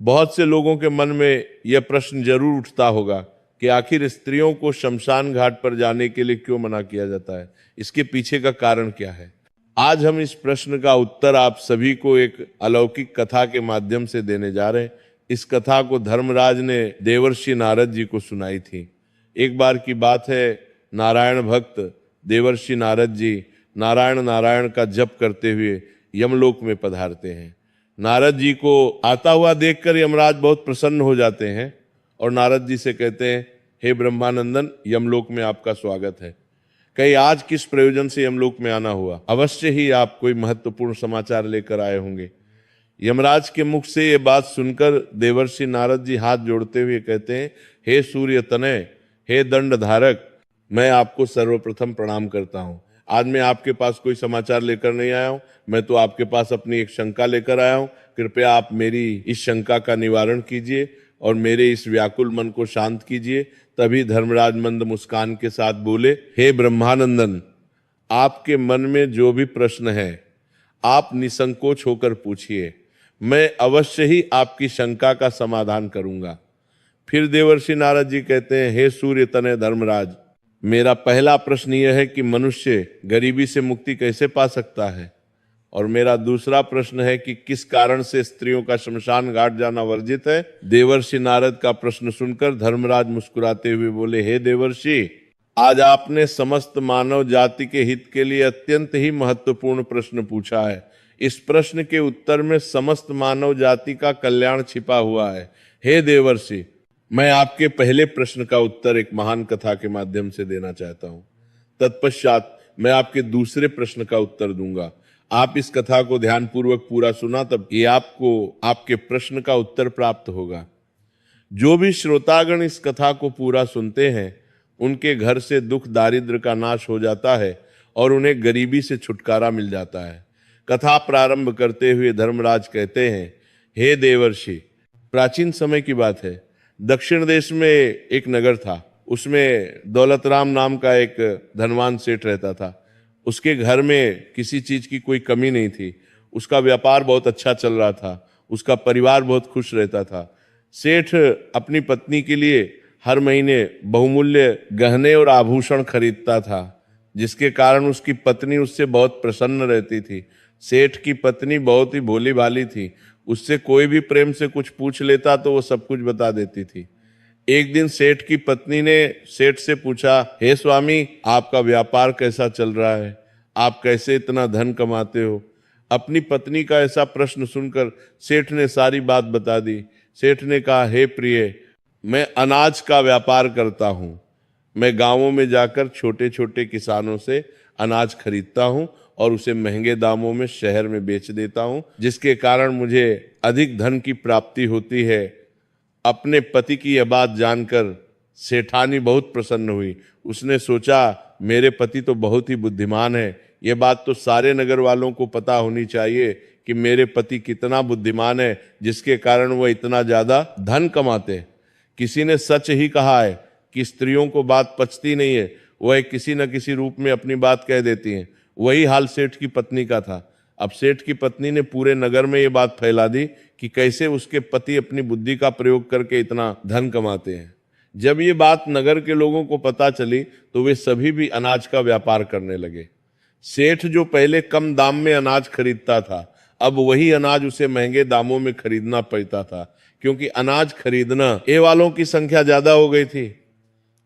बहुत से लोगों के मन में यह प्रश्न जरूर उठता होगा कि आखिर स्त्रियों को शमशान घाट पर जाने के लिए क्यों मना किया जाता है, इसके पीछे का कारण क्या है। आज हम इस प्रश्न का उत्तर आप सभी को एक अलौकिक कथा के माध्यम से देने जा रहे हैं। इस कथा को धर्मराज ने देवर्षि नारद जी को सुनाई थी। एक बार की बात है, नारायण भक्त देवर्षि नारद जी नारायण नारायण का जप करते हुए यमलोक में पधारते हैं। नारद जी को आता हुआ देखकर यमराज बहुत प्रसन्न हो जाते हैं और नारद जी से कहते हैं, हे ब्रह्मानंदन, यमलोक में आपका स्वागत है। कहीं आज किस प्रयोजन से यमलोक में आना हुआ? अवश्य ही आप कोई महत्वपूर्ण समाचार लेकर आए होंगे। यमराज के मुख से ये बात सुनकर देवर्षि नारद जी हाथ जोड़ते हुए कहते हैं, हे सूर्य तनय, हे दंड धारक, मैं आपको सर्वप्रथम प्रणाम करता हूं। आज मैं आपके पास कोई समाचार लेकर नहीं आया हूं, मैं तो आपके पास अपनी एक शंका लेकर आया हूं। कृपया आप मेरी इस शंका का निवारण कीजिए और मेरे इस व्याकुल मन को शांत कीजिए। तभी धर्मराज मंद मुस्कान के साथ बोले, हे ब्रह्मानंदन, आपके मन में जो भी प्रश्न है आप निसंकोच होकर पूछिए, मैं अवश्य ही आपकी शंका का समाधान करूंगा। फिर देवर्षि नारद जी कहते हैं, हे सूर्य तनय धर्मराज, मेरा पहला प्रश्न यह है कि मनुष्य गरीबी से मुक्ति कैसे पा सकता है, और मेरा दूसरा प्रश्न है कि किस कारण से स्त्रियों का शमशान घाट जाना वर्जित है। देवर्षि नारद का प्रश्न सुनकर धर्मराज मुस्कुराते हुए बोले, हे देवर्षि, आज आपने समस्त मानव जाति के हित के लिए अत्यंत ही महत्वपूर्ण प्रश्न पूछा है। इस प्रश्न के उत्तर में समस्त मानव जाति का कल्याण छिपा हुआ है। हे देवर्षि, मैं आपके पहले प्रश्न का उत्तर एक महान कथा के माध्यम से देना चाहता हूं। तत्पश्चात मैं आपके दूसरे प्रश्न का उत्तर दूंगा। आप इस कथा को ध्यानपूर्वक पूरा सुना, तब ये आपको आपके प्रश्न का उत्तर प्राप्त होगा। जो भी श्रोतागण इस कथा को पूरा सुनते हैं, उनके घर से दुख दारिद्र का नाश हो जाता है और उन्हें गरीबी से छुटकारा मिल जाता है। कथा प्रारंभ करते हुए धर्मराज कहते हैं, हे देवर्षि, प्राचीन समय की बात है, दक्षिण देश में एक नगर था। उसमें दौलत राम नाम का एक धनवान सेठ रहता था। उसके घर में किसी चीज की कोई कमी नहीं थी। उसका व्यापार बहुत अच्छा चल रहा था, उसका परिवार बहुत खुश रहता था। सेठ अपनी पत्नी के लिए हर महीने बहुमूल्य गहने और आभूषण खरीदता था, जिसके कारण उसकी पत्नी उससे बहुत प्रसन्न रहती थी। सेठ की पत्नी बहुत ही भोली भाली थी, उससे कोई भी प्रेम से कुछ पूछ लेता तो वो सब कुछ बता देती थी। एक दिन सेठ की पत्नी ने सेठ से पूछा, हे स्वामी, आपका व्यापार कैसा चल रहा है? आप कैसे इतना धन कमाते हो? अपनी पत्नी का ऐसा प्रश्न सुनकर सेठ ने सारी बात बता दी। सेठ ने कहा, हे प्रिय, मैं अनाज का व्यापार करता हूँ। मैं गांवों में जाकर छोटे छोटे किसानों से अनाज खरीदता हूँ और उसे महंगे दामों में शहर में बेच देता हूँ, जिसके कारण मुझे अधिक धन की प्राप्ति होती है। अपने पति की यह बात जानकर सेठानी बहुत प्रसन्न हुई। उसने सोचा, मेरे पति तो बहुत ही बुद्धिमान है, यह बात तो सारे नगर वालों को पता होनी चाहिए कि मेरे पति कितना बुद्धिमान है, जिसके कारण वह इतना ज्यादा धन कमाते हैं। किसी ने सच ही कहा है कि स्त्रियों को बात पचती नहीं है, वह किसी न किसी रूप में अपनी बात कह देती हैं। वही हाल सेठ की पत्नी का था। अब सेठ की पत्नी ने पूरे नगर में ये बात फैला दी कि कैसे उसके पति अपनी बुद्धि का प्रयोग करके इतना धन कमाते हैं। जब ये बात नगर के लोगों को पता चली तो वे सभी भी अनाज का व्यापार करने लगे। सेठ जो पहले कम दाम में अनाज खरीदता था, अब वही अनाज उसे महंगे दामों में खरीदना पड़ता था, क्योंकि अनाज खरीदना ये वालों की संख्या ज्यादा हो गई थी।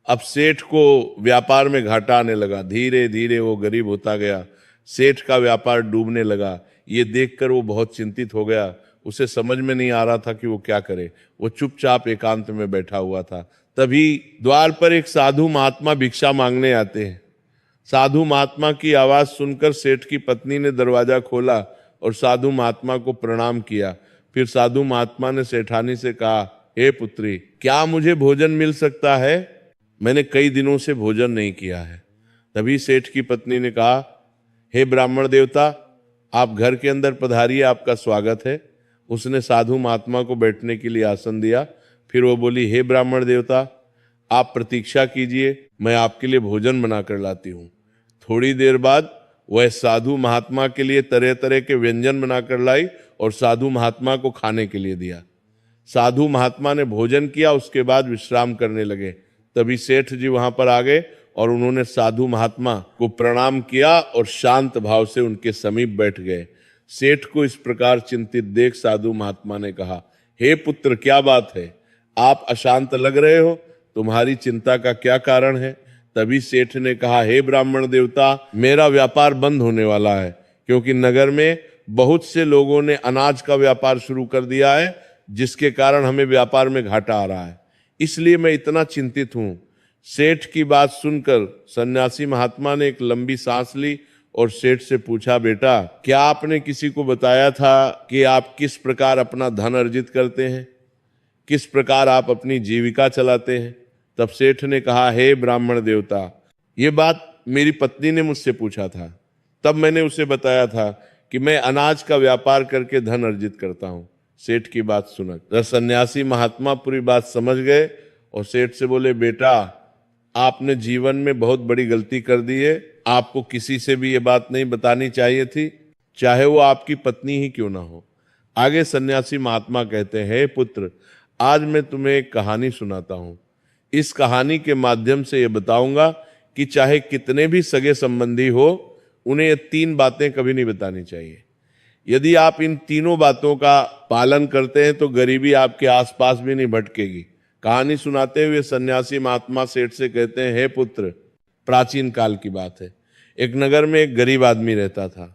अब सेठ को व्यापार में घाटा आने लगा। धीरे धीरे वो गरीब होता गया, सेठ का व्यापार डूबने लगा। ये देखकर वो बहुत चिंतित हो गया। उसे समझ में नहीं आ रहा था कि वो क्या करे। वो चुपचाप एकांत में बैठा हुआ था। तभी द्वार पर एक साधु महात्मा भिक्षा मांगने आते हैं। साधु महात्मा की आवाज सुनकर सेठ की पत्नी ने दरवाजा खोला और साधु महात्मा को प्रणाम किया। फिर साधु महात्मा ने सेठानी से कहा, हे पुत्री, क्या मुझे भोजन मिल सकता है? मैंने कई दिनों से भोजन नहीं किया है। तभी सेठ की पत्नी ने कहा, हे ब्राह्मण देवता, आप घर के अंदर पधारिए, आपका स्वागत है। उसने साधु महात्मा को बैठने के लिए आसन दिया। फिर वो बोली, हे ब्राह्मण देवता, आप प्रतीक्षा कीजिए, मैं आपके लिए भोजन बनाकर लाती हूँ। थोड़ी देर बाद वह साधु महात्मा के लिए तरह तरह के व्यंजन बनाकर लाई और साधु महात्मा को खाने के लिए दिया। साधु महात्मा ने भोजन किया, उसके बाद विश्राम करने लगे। तभी सेठ जी वहां पर आ गए और उन्होंने साधु महात्मा को प्रणाम किया और शांत भाव से उनके समीप बैठ गए। सेठ को इस प्रकार चिंतित देख साधु महात्मा ने कहा, हे पुत्र, क्या बात है? आप अशांत लग रहे हो, तुम्हारी चिंता का क्या कारण है? तभी सेठ ने कहा, हे ब्राह्मण देवता, मेरा व्यापार बंद होने वाला है, क्योंकि नगर में बहुत से लोगों ने अनाज का व्यापार शुरू कर दिया है, जिसके कारण हमें व्यापार में घाटा आ रहा है। इसलिए मैं इतना चिंतित हूं। सेठ की बात सुनकर सन्यासी महात्मा ने एक लंबी सांस ली और सेठ से पूछा, बेटा, क्या आपने किसी को बताया था कि आप किस प्रकार अपना धन अर्जित करते हैं, किस प्रकार आप अपनी जीविका चलाते हैं? तब सेठ ने कहा, हे ब्राह्मण देवता, ये बात मेरी पत्नी ने मुझसे पूछा था। तब मैंने उसे बताया था कि मैं अनाज का व्यापार करके धन अर्जित करता हूं। सेठ की बात सुनकर सन्यासी महात्मा पूरी बात समझ गए और सेठ से बोले, बेटा, आपने जीवन में बहुत बड़ी गलती कर दी है। आपको किसी से भी ये बात नहीं बतानी चाहिए थी, चाहे वो आपकी पत्नी ही क्यों ना हो। आगे सन्यासी महात्मा कहते हैं, हे पुत्र, आज मैं तुम्हें एक कहानी सुनाता हूं। इस कहानी के माध्यम से ये बताऊंगा कि चाहे कितने भी सगे संबंधी हो, उन्हें ये 3 बातें कभी नहीं बतानी चाहिए। यदि आप इन तीनों बातों का पालन करते हैं तो गरीबी आपके आसपास भी नहीं भटकेगी। कहानी सुनाते हुए सन्यासी महात्मा सेठ से कहते हैं, हे पुत्र, प्राचीन काल की बात है। एक नगर में एक गरीब आदमी रहता था।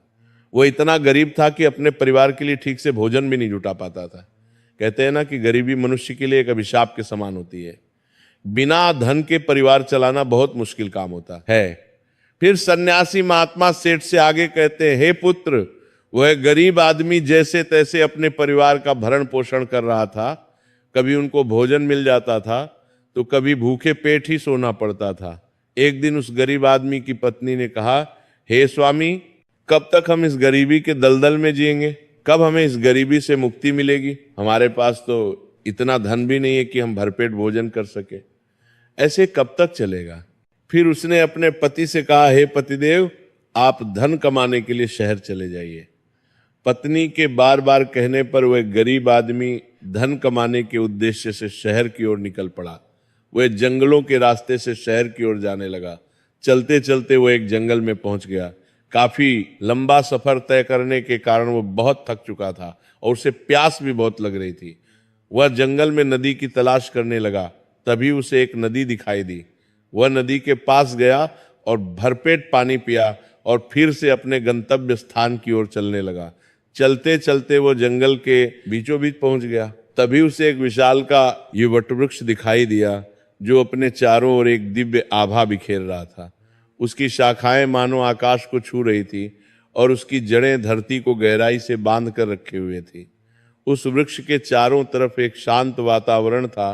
वो इतना गरीब था कि अपने परिवार के लिए ठीक से भोजन भी नहीं जुटा पाता था। कहते हैं ना कि गरीबी मनुष्य के लिए एक अभिशाप के समान होती है। बिना धन के परिवार चलाना बहुत मुश्किल काम होता है। फिर सन्यासी महात्मा सेठ से आगे कहते हैं, हे पुत्र, वह गरीब आदमी जैसे तैसे अपने परिवार का भरण पोषण कर रहा था। कभी उनको भोजन मिल जाता था तो कभी भूखे पेट ही सोना पड़ता था। एक दिन उस गरीब आदमी की पत्नी ने कहा, हे स्वामी, कब तक हम इस गरीबी के दलदल में जिएंगे? कब हमें इस गरीबी से मुक्ति मिलेगी? हमारे पास तो इतना धन भी नहीं है कि हम भरपेट भोजन कर सके। ऐसे कब तक चलेगा? फिर उसने अपने पति से कहा, हे पतिदेव, आप धन कमाने के लिए शहर चले जाइए। पत्नी के बार बार कहने पर वह गरीब आदमी धन कमाने के उद्देश्य से शहर की ओर निकल पड़ा। वह जंगलों के रास्ते से शहर की ओर जाने लगा। चलते चलते वह एक जंगल में पहुंच गया। काफी लंबा सफर तय करने के कारण वो बहुत थक चुका था और उसे प्यास भी बहुत लग रही थी। वह जंगल में नदी की तलाश करने लगा। तभी उसे एक नदी दिखाई दी। वह नदी के पास गया और भरपेट पानी पिया और फिर से अपने गंतव्य स्थान की ओर चलने लगा। चलते चलते वो जंगल के बीचों बीच पहुंच गया। तभी उसे एक विशाल का ये वटवृक्ष दिखाई दिया, जो अपने चारों ओर एक दिव्य आभा बिखेर रहा था। उसकी शाखाएं मानो आकाश को छू रही थी और उसकी जड़ें धरती को गहराई से बांध कर रखे हुए थी। उस वृक्ष के चारों तरफ एक शांत वातावरण था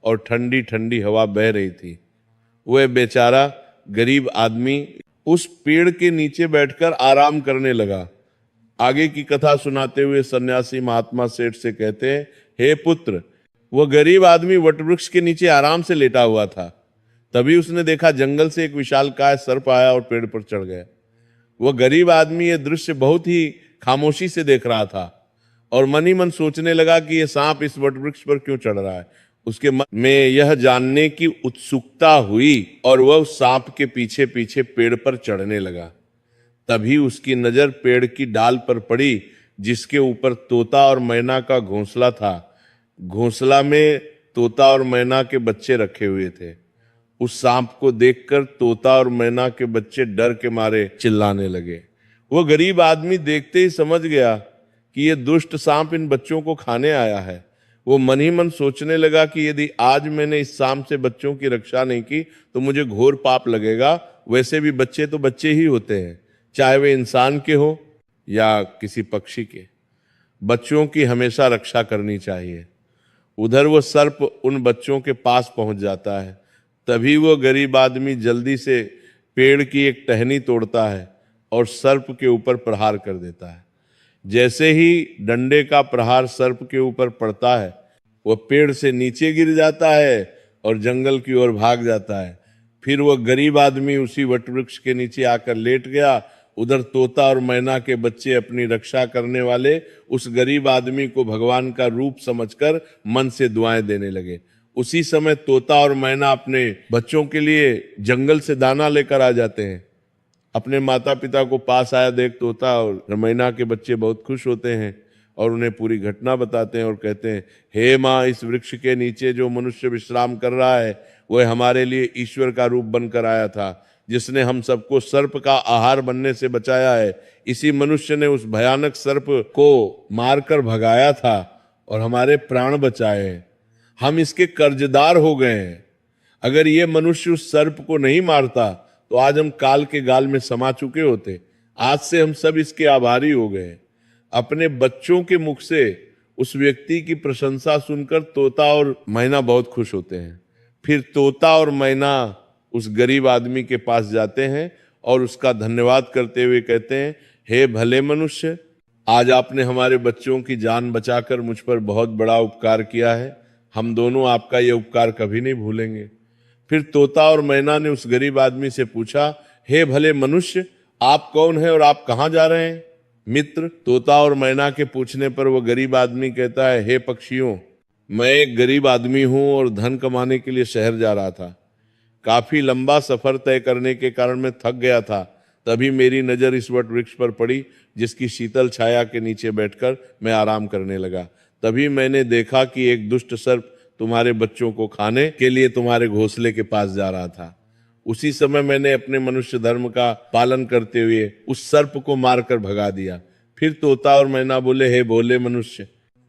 और ठंडी ठंडी हवा बह रही थी। वह बेचारा गरीब आदमी उस पेड़ के नीचे बैठकर आराम करने लगा। आगे की कथा सुनाते हुए सन्यासी महात्मा सेठ से कहते हैं, हे पुत्र, वह गरीब आदमी वटवृक्ष के नीचे आराम से लेटा हुआ था। तभी उसने देखा जंगल से एक विशालकाय सर्प आया और पेड़ पर चढ़ गया। वह गरीब आदमी यह दृश्य बहुत ही खामोशी से देख रहा था और मन ही मन सोचने लगा कि यह सांप इस वटवृक्ष पर क्यों चढ़ रहा है। उसके मन में यह जानने की उत्सुकता हुई और वह उस सांप के पीछे पीछे पेड़ पर चढ़ने लगा। तभी उसकी नजर पेड़ की डाल पर पड़ी, जिसके ऊपर तोता और मैना का घोंसला था। घोंसला में तोता और मैना के बच्चे रखे हुए थे। उस सांप को देखकर तोता और मैना के बच्चे डर के मारे चिल्लाने लगे। वो गरीब आदमी देखते ही समझ गया कि ये दुष्ट सांप इन बच्चों को खाने आया है। वो मन ही मन सोचने लगा कि यदि आज मैंने इस सांप से बच्चों की रक्षा नहीं की तो मुझे घोर पाप लगेगा। वैसे भी बच्चे तो बच्चे ही होते हैं, चाहे वे इंसान के हो या किसी पक्षी के। बच्चों की हमेशा रक्षा करनी चाहिए। उधर वो सर्प उन बच्चों के पास पहुंच जाता है। तभी वो गरीब आदमी जल्दी से पेड़ की एक टहनी तोड़ता है और सर्प के ऊपर प्रहार कर देता है। जैसे ही डंडे का प्रहार सर्प के ऊपर पड़ता है, वह पेड़ से नीचे गिर जाता है और जंगल की ओर भाग जाता है। फिर वह गरीब आदमी उसी वटवृक्ष के नीचे आकर लेट गया उधर तोता और मैना के बच्चे अपनी रक्षा करने वाले उस गरीब आदमी को भगवान का रूप समझकर मन से दुआएं देने लगे। उसी समय तोता और मैना अपने बच्चों के लिए जंगल से दाना लेकर आ जाते हैं। अपने माता पिता को पास आया देख तोता और मैना के बच्चे बहुत खुश होते हैं और उन्हें पूरी घटना बताते हैं और कहते हैं, हे माँ, इस वृक्ष के नीचे जो मनुष्य विश्राम कर रहा है वह हमारे लिए ईश्वर का रूप बनकर आया था, जिसने हम सबको सर्प का आहार बनने से बचाया है। इसी मनुष्य ने उस भयानक सर्प को मारकर भगाया था और हमारे प्राण बचाए हैं। हम इसके कर्जदार हो गए हैं। अगर ये मनुष्य उस सर्प को नहीं मारता तो आज हम काल के गाल में समा चुके होते। आज से हम सब इसके आभारी हो गए। अपने बच्चों के मुख से उस व्यक्ति की प्रशंसा सुनकर तोता और मैना बहुत खुश होते हैं। फिर तोता और मैना उस गरीब आदमी के पास जाते हैं और उसका धन्यवाद करते हुए कहते हैं, हे भले मनुष्य, आज आपने हमारे बच्चों की जान बचाकर मुझ पर बहुत बड़ा उपकार किया है। हम दोनों आपका ये उपकार कभी नहीं भूलेंगे। फिर तोता और मैना ने उस गरीब आदमी से पूछा, हे भले मनुष्य, आप कौन हैं और आप कहाँ जा रहे हैं? मित्र, तोता और मैना के पूछने पर वो गरीब आदमी कहता है, हे पक्षियों, मैं एक गरीब आदमी हूं और धन कमाने के लिए शहर जा रहा था। काफी लंबा सफर तय करने के कारण मैं थक गया था। तभी मेरी नजर इस वट वृक्ष पर पड़ी, जिसकी शीतल छाया के नीचे बैठकर मैं आराम करने लगा। तभी मैंने देखा कि एक दुष्ट सर्प तुम्हारे बच्चों को खाने के लिए तुम्हारे घोंसले के पास जा रहा था। उसी समय मैंने अपने मनुष्य धर्म का पालन करते हुए उस सर्प को मारकर भगा दिया। फिर तोता और मैना बोले, हे भोले मनुष्य,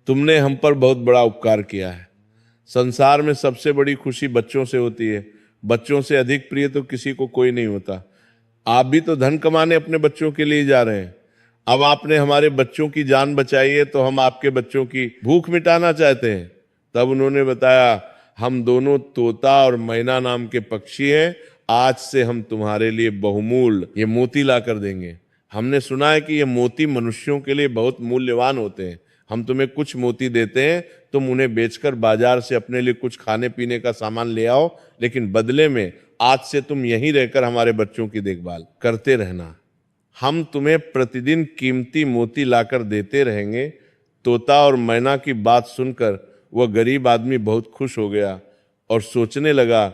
तुमने हम पर बहुत बड़ा उपकार किया है। संसार में सबसे बड़ी खुशी बच्चों से होती है। बच्चों से अधिक प्रिय तो किसी को कोई नहीं होता। आप भी तो धन कमाने अपने बच्चों के लिए जा रहे हैं। अब आपने हमारे बच्चों की जान बचाई है तो हम आपके बच्चों की भूख मिटाना चाहते हैं। तब उन्होंने बताया, हम दोनों तोता और मैना नाम के पक्षी हैं। आज से हम तुम्हारे लिए बहुमूल्य ये मोती ला कर देंगे। हमने सुना है कि ये मोती मनुष्यों के लिए बहुत मूल्यवान होते हैं। हम तुम्हें कुछ मोती देते हैं, तुम उन्हें बेचकर बाजार से अपने लिए कुछ खाने पीने का सामान ले आओ, लेकिन बदले में आज से तुम यहीं रहकर हमारे बच्चों की देखभाल करते रहना। हम तुम्हें प्रतिदिन कीमती मोती लाकर देते रहेंगे। तोता और मैना की बात सुनकर वह गरीब आदमी बहुत खुश हो गया और सोचने लगा,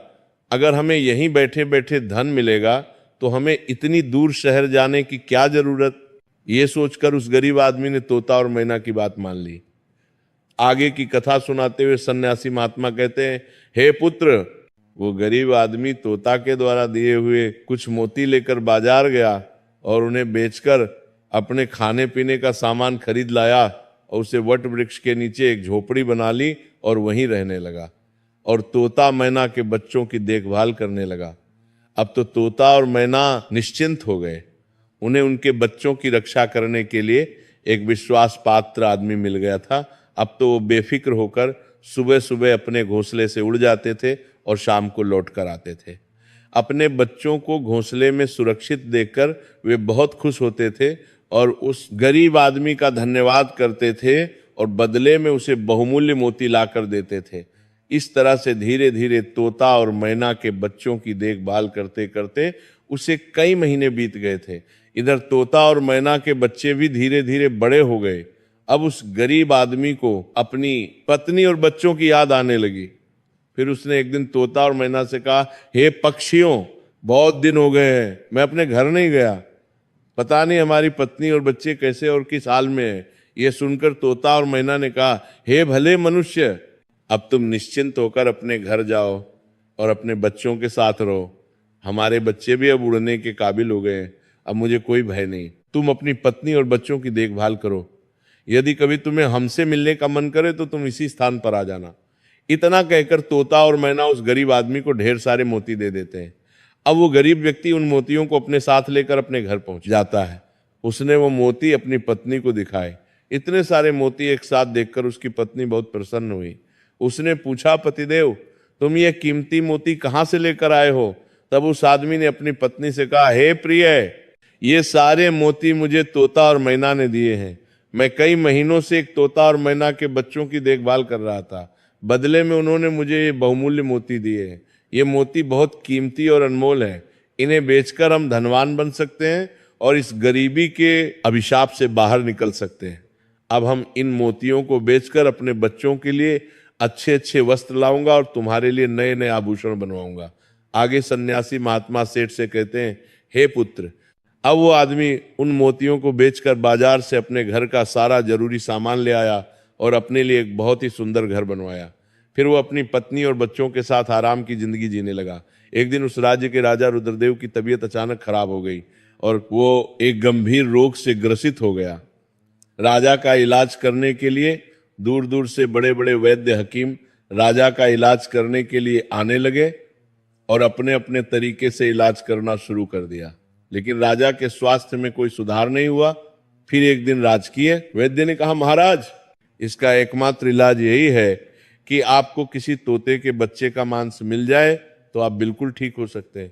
अगर हमें यहीं बैठे बैठे धन मिलेगा तो हमें इतनी दूर शहर जाने की क्या जरूरत। ये सोचकर उस गरीब आदमी ने तोता और मैना की बात मान ली। आगे की कथा सुनाते हुए सन्यासी महात्मा कहते हैं, हे पुत्र, वो गरीब आदमी तोता के द्वारा दिए हुए कुछ मोती लेकर बाजार गया और उन्हें बेचकर अपने खाने पीने का सामान खरीद लाया और उसे वट वृक्ष के नीचे एक झोपड़ी बना ली और वहीं रहने लगा और तोता मैना के बच्चों की देखभाल करने लगा। अब तो तोता और मैना निश्चिंत हो गए। उन्हें उनके बच्चों की रक्षा करने के लिए एक विश्वास पात्र आदमी मिल गया था। अब तो वो बेफिक्र होकर सुबह सुबह अपने घोंसले से उड़ जाते थे और शाम को लौट कर आते थे। अपने बच्चों को घोंसले में सुरक्षित देखकर वे बहुत खुश होते थे और उस गरीब आदमी का धन्यवाद करते थे और बदले में उसे बहुमूल्य मोती लाकर देते थे। इस तरह से धीरे धीरे तोता और मैना के बच्चों की देखभाल करते करते उसे कई महीने बीत गए थे। इधर तोता और मैना के बच्चे भी धीरे धीरे बड़े हो गए। अब उस गरीब आदमी को अपनी पत्नी और बच्चों की याद आने लगी। फिर उसने एक दिन तोता और मैना से कहा, हे पक्षियों, बहुत दिन हो गए हैं, मैं अपने घर नहीं गया। पता नहीं हमारी पत्नी और बच्चे कैसे और किस हाल में है। ये सुनकर तोता और मैना ने कहा, हे भले मनुष्य, अब तुम निश्चिंत होकर अपने घर जाओ और अपने बच्चों के साथ रहो। हमारे बच्चे भी अब उड़ने के काबिल हो गए हैं। अब मुझे कोई भय नहीं। तुम अपनी पत्नी और बच्चों की देखभाल करो। यदि कभी तुम्हें हमसे मिलने का मन करे तो तुम इसी स्थान पर आ जाना। इतना कहकर तोता और मैना उस गरीब आदमी को ढेर सारे मोती दे देते हैं। अब वो गरीब व्यक्ति उन मोतियों को अपने साथ लेकर अपने घर पहुंच जाता है। उसने वो मोती अपनी पत्नी को दिखाए। इतने सारे मोती एक साथ देखकर उसकी पत्नी बहुत प्रसन्न हुई। उसने पूछा, पतिदेव, तुम ये कीमती मोती कहाँ से लेकर आए हो? तब उस आदमी ने अपनी पत्नी से कहा, हे प्रिय, ये सारे मोती मुझे तोता और मैना ने दिए हैं। मैं कई महीनों से एक तोता और मैना के बच्चों की देखभाल कर रहा था। बदले में उन्होंने मुझे ये बहुमूल्य मोती दिए हैं। ये मोती बहुत कीमती और अनमोल हैं। इन्हें बेचकर हम धनवान बन सकते हैं और इस गरीबी के अभिशाप से बाहर निकल सकते हैं। अब हम इन मोतियों को बेचकर अपने बच्चों के लिए अच्छे अच्छे वस्त्र लाऊंगा और तुम्हारे लिए नए नए आभूषण बनवाऊंगा। आगे सन्यासी महात्मा सेठ से कहते हैं, हे पुत्र। अब वो आदमी उन मोतियों को बेचकर बाजार से अपने घर का सारा जरूरी सामान ले आया और अपने लिए एक बहुत ही सुंदर घर बनवाया। फिर वो अपनी पत्नी और बच्चों के साथ आराम की जिंदगी जीने लगा। एक दिन उस राज्य के राजा रुद्रदेव की तबीयत अचानक खराब हो गई और वो एक गंभीर रोग से ग्रसित हो गया। राजा का इलाज करने के लिए दूर दूर से बड़े बड़े वैद्य हकीम राजा का इलाज करने के लिए आने लगे और अपने अपने तरीके से इलाज करना शुरू कर दिया, लेकिन राजा के स्वास्थ्य में कोई सुधार नहीं हुआ। फिर एक दिन राजकीय वैद्य ने कहा, महाराज, इसका एकमात्र इलाज यही है कि आपको किसी तोते के बच्चे का मांस मिल जाए तो आप बिल्कुल ठीक हो सकते हैं।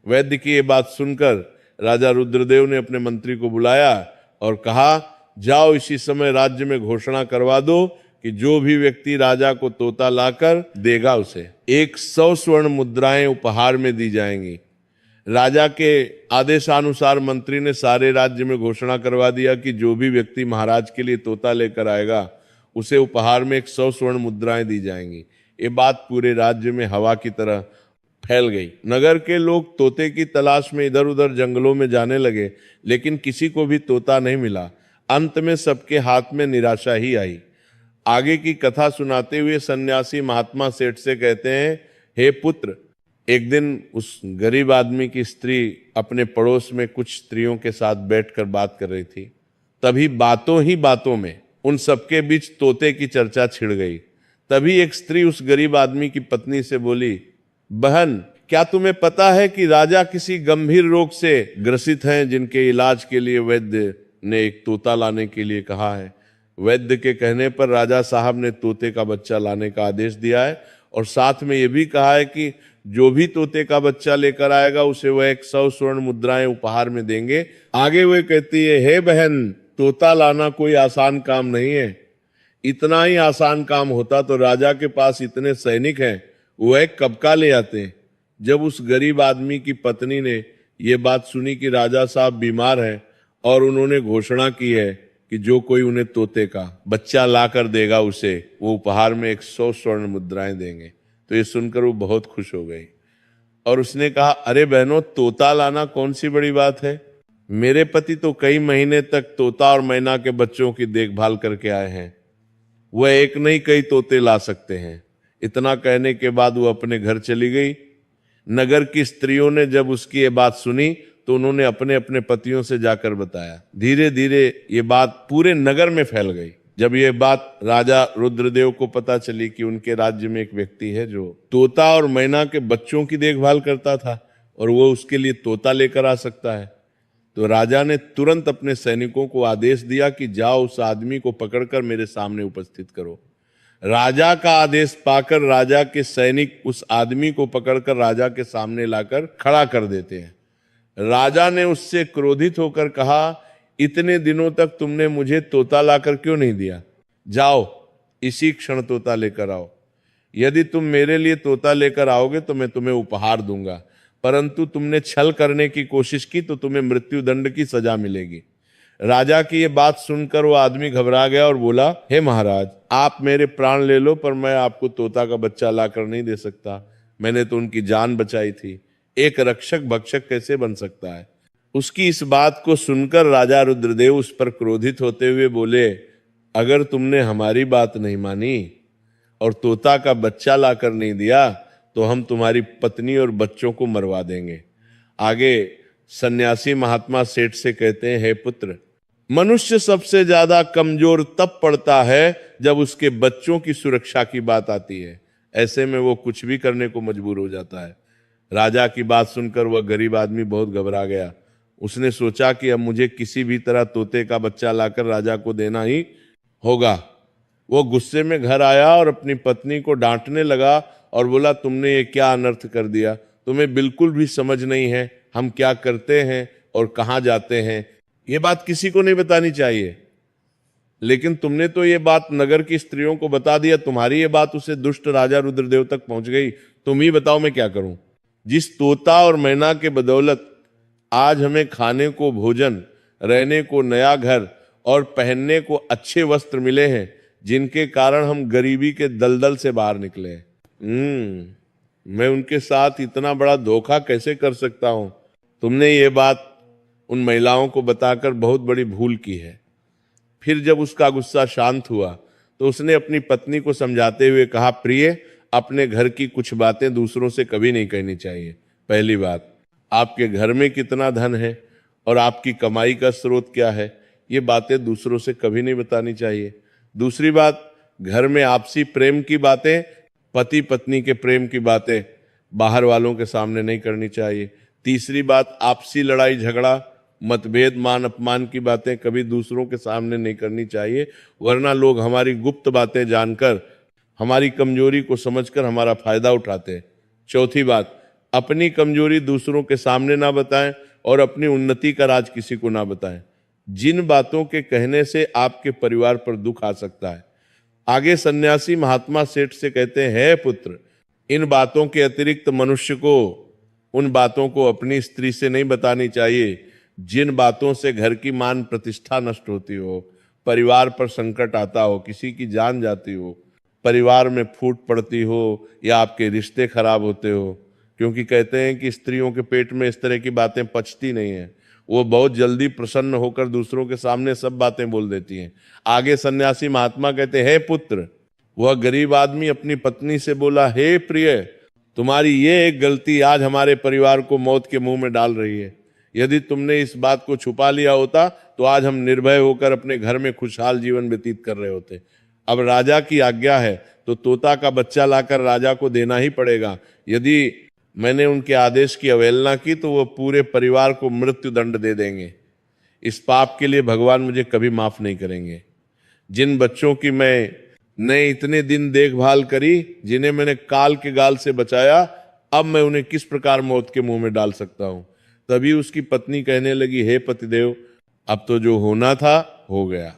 वैद्य की ये बात सुनकर राजा रुद्रदेव ने अपने मंत्री को बुलाया और कहा, जाओ इसी समय राज्य में घोषणा करवा दो कि जो भी व्यक्ति राजा को तोता लाकर देगा उसे 100 स्वर्ण मुद्राएं उपहार में दी जाएंगी। राजा के आदेशानुसार मंत्री ने सारे राज्य में घोषणा करवा दिया कि जो भी व्यक्ति महाराज के लिए तोता लेकर आएगा उसे उपहार में 100 स्वर्ण मुद्राएं दी जाएंगी। ये बात पूरे राज्य में हवा की तरह फैल गई। नगर के लोग तोते की तलाश में इधर उधर जंगलों में जाने लगे, लेकिन किसी को भी तोता नहीं मिला। अंत में सबके हाथ में निराशा ही आई। आगे की कथा सुनाते हुए सन्यासी महात्मा सेठ से कहते हैं, हे पुत्र, एक दिन उस गरीब आदमी की स्त्री अपने पड़ोस में कुछ स्त्रियों के साथ बैठकर बात कर रही थी। तभी बातों ही बातों में उन सबके बीच तोते की चर्चा छिड़ गई। तभी एक स्त्री उस गरीब आदमी की पत्नी से बोली, बहन, क्या तुम्हें पता है कि राजा किसी गंभीर रोग से ग्रसित हैं जिनके इलाज के लिए वैद्य ने एक तोता लाने के लिए कहा है। वैद्य के कहने पर राजा साहब ने तोते का बच्चा लाने का आदेश दिया है और साथ में यह भी कहा है कि जो भी तोते का बच्चा लेकर आएगा उसे वह 100 स्वर्ण मुद्राएं उपहार में देंगे। आगे वह कहती है, हे बहन, तोता लाना कोई आसान काम नहीं है। इतना ही आसान काम होता तो राजा के पास इतने सैनिक हैं, वह कब का ले आते। जब उस गरीब आदमी की पत्नी ने यह बात सुनी कि राजा साहब बीमार हैं और उन्होंने घोषणा की है कि जो कोई उन्हें तोते का बच्चा लाकर देगा उसे वो उपहार में 100 स्वर्ण मुद्राएं देंगे, तो ये सुनकर वो बहुत खुश हो गई और उसने कहा, अरे बहनों, तोता लाना कौन सी बड़ी बात है। मेरे पति तो कई महीने तक तोता और मैना के बच्चों की देखभाल करके आए हैं, वह एक नहीं कई तोते ला सकते हैं। इतना कहने के बाद वो अपने घर चली गई। नगर की स्त्रियों ने जब उसकी ये बात सुनी तो उन्होंने अपने अपने पतियों से जाकर बताया। धीरे धीरे ये बात पूरे नगर में फैल गई। जब ये बात राजा रुद्रदेव को पता चली कि उनके राज्य में एक व्यक्ति है जो तोता और मैना के बच्चों की देखभाल करता था और वो उसके लिए तोता लेकर आ सकता है, तो राजा ने तुरंत अपने सैनिकों को आदेश दिया कि जाओ उस आदमी को पकड़कर मेरे सामने उपस्थित करो। राजा का आदेश पाकर राजा के सैनिक उस आदमी को पकड़कर राजा के सामने लाकर खड़ा कर देते हैं। राजा ने उससे क्रोधित होकर कहा, इतने दिनों तक तुमने मुझे तोता लाकर क्यों नहीं दिया? जाओ इसी क्षण तोता लेकर आओ। यदि तुम मेरे लिए तोता लेकर आओगे तो मैं तुम्हें उपहार दूंगा, परंतु तुमने छल करने की कोशिश की तो तुम्हें मृत्यु दंड की सजा मिलेगी। राजा की ये बात सुनकर वो आदमी घबरा गया और बोला, हे महाराज, आप मेरे प्राण ले लो पर मैं आपको तोता का बच्चा लाकर नहीं दे सकता। मैंने तो उनकी जान बचाई थी। एक रक्षक भक्षक कैसे बन सकता है? उसकी इस बात को सुनकर राजा रुद्रदेव उस पर क्रोधित होते हुए बोले, अगर तुमने हमारी बात नहीं मानी और तोता का बच्चा लाकर नहीं दिया तो हम तुम्हारी पत्नी और बच्चों को मरवा देंगे। आगे सन्यासी महात्मा सेठ से कहते हैं, हे पुत्र, मनुष्य सबसे ज्यादा कमजोर तब पड़ता है जब उसके बच्चों की सुरक्षा की बात आती है। ऐसे में वो कुछ भी करने को मजबूर हो जाता है। राजा की बात सुनकर वह गरीब आदमी बहुत घबरा गया। उसने सोचा कि अब मुझे किसी भी तरह तोते का बच्चा लाकर राजा को देना ही होगा। वो गुस्से में घर आया और अपनी पत्नी को डांटने लगा और बोला, तुमने ये क्या अनर्थ कर दिया? तुम्हें बिल्कुल भी समझ नहीं है हम क्या करते हैं और कहाँ जाते हैं। ये बात किसी को नहीं बतानी चाहिए, लेकिन तुमने तो ये बात नगर की स्त्रियों को बता दिया। तुम्हारी ये बात उसे दुष्ट राजा रुद्रदेव तक पहुंच गई। तुम ही बताओ मैं क्या करूं? जिस तोता और मैना के बदौलत आज हमें खाने को भोजन, रहने को नया घर और पहनने को अच्छे वस्त्र मिले हैं, जिनके कारण हम गरीबी के दलदल से बाहर निकले। मैं उनके साथ इतना बड़ा धोखा कैसे कर सकता हूं? तुमने ये बात उन महिलाओं को बताकर बहुत बड़ी भूल की है। फिर जब उसका गुस्सा शांत हुआ तो उसने अपनी पत्नी को समझाते हुए कहा, प्रिय, अपने घर की कुछ बातें दूसरों से कभी नहीं कहनी चाहिए। पहली बात, आपके घर में कितना धन है और आपकी कमाई का स्रोत क्या है, ये बातें दूसरों से कभी नहीं बतानी चाहिए। दूसरी बात, घर में आपसी प्रेम की बातें, पति पत्नी के प्रेम की बातें बाहर वालों के सामने नहीं करनी चाहिए। तीसरी बात, आपसी लड़ाई झगड़ा, मतभेद, मान अपमान की बातें कभी दूसरों के सामने नहीं करनी चाहिए, वरना लोग हमारी गुप्त बातें जानकर, हमारी कमजोरी को समझकर हमारा फायदा उठाते हैं। चौथी बात, अपनी कमजोरी दूसरों के सामने ना बताएं और अपनी उन्नति का राज किसी को ना बताएं। जिन बातों के कहने से आपके परिवार पर दुख आ सकता है। आगे सन्यासी महात्मा सेठ से कहते हैं, हे पुत्र, इन बातों के अतिरिक्त मनुष्य को उन बातों को अपनी स्त्री से नहीं बतानी चाहिए जिन बातों से घर की मान प्रतिष्ठा नष्ट होती हो, परिवार पर संकट आता हो, किसी की जान जाती हो, परिवार में फूट पड़ती हो या आपके रिश्ते खराब होते हो। क्योंकि कहते हैं कि स्त्रियों के पेट में इस तरह की बातें पचती नहीं है, वो बहुत जल्दी प्रसन्न होकर दूसरों के सामने सब बातें बोल देती हैं। आगे सन्यासी महात्मा कहते हैं, हे पुत्र, वह गरीब आदमी अपनी पत्नी से बोला, हे प्रिय, तुम्हारी ये एक गलती आज हमारे परिवार को मौत के मुंह में डाल रही है। यदि तुमने इस बात को छुपा लिया होता तो आज हम निर्भय होकर अपने घर में खुशहाल जीवन व्यतीत कर रहे होते। अब राजा की आज्ञा है तो तोता का बच्चा लाकर राजा को देना ही पड़ेगा। यदि मैंने उनके आदेश की अवहेलना की तो वो पूरे परिवार को मृत्यु दंड दे देंगे। इस पाप के लिए भगवान मुझे कभी माफ नहीं करेंगे। जिन बच्चों की मैंने इतने दिन देखभाल करी, जिन्हें मैंने काल के गाल से बचाया, अब मैं उन्हें किस प्रकार मौत के मुंह में डाल सकता हूं? तभी उसकी पत्नी कहने लगी, हे पतिदेव, अब तो जो होना था हो गया।